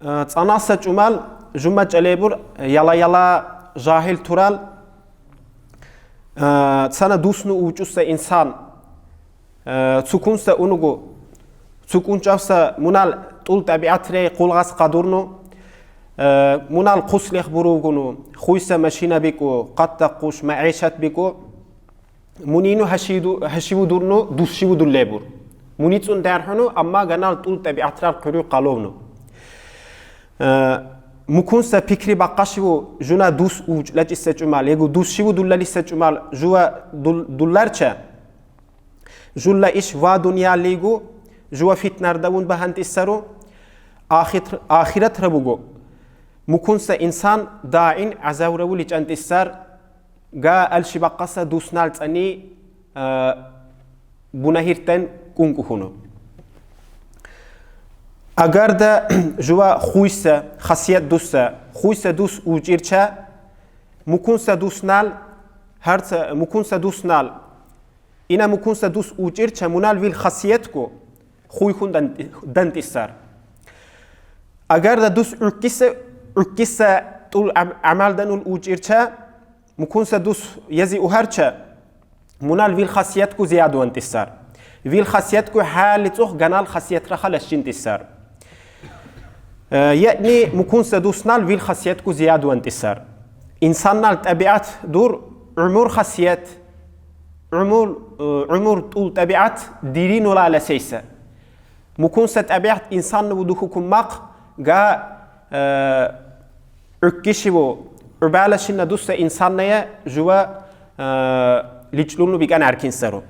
Anasa cumal jumma çalebur yala jahil tural sana dusnu uçussa insan sukunsa unugu sukunçavsa munal tul tabiatre qulgas qadurnu munal quslih burugunu khuysa mashina biku qatta qush ma'ishat biku muninu hashibu durnu dushibu dullebur munitsun derhunu amma ganal tul tabiatral quru qalovnu mukunsa pikri baqashivu juna dus uç lachissa cumal yegu dushivu dullalissa cumal juwa dullarcha julla ish va dunya ligu juwa fitnar davun bahant issaru akhirat rabugo mukunsa insan da'in azawrawu lichant issar ga alshi baqasa dusnal tsani bunahirten kunkuhunu اگر ده جوا خویسه خاصیت دوسته دوس اوجیرچه مکونسه دوس نال هرت مکونسه دوس نال اینا مکونسه دوس اوجیرچه منال ویل خاصیت کو خوی خون دنت استر اگر ده دوس ارکیسه طول عمل دنول اوجیرچه مکونسه دوس یزی اوهرچه منال ویل خاصیت کو زیاد وانت استر ویل خاصیت کو حال توخ جنال خاصیت رخالش جنت استر يعني مكون سدوسنال في الخاصيات كو زياد وانتصار إنساننا الطبيعات دور عمر خاصيات عمر طول طبيعات ديرين ولا على سيسة مكون طبيعة إنسان ودوخكم ماق جا أكشبو عبالة شنا دوسة إنساننا جوا ليجلونو بيكان عركين سرو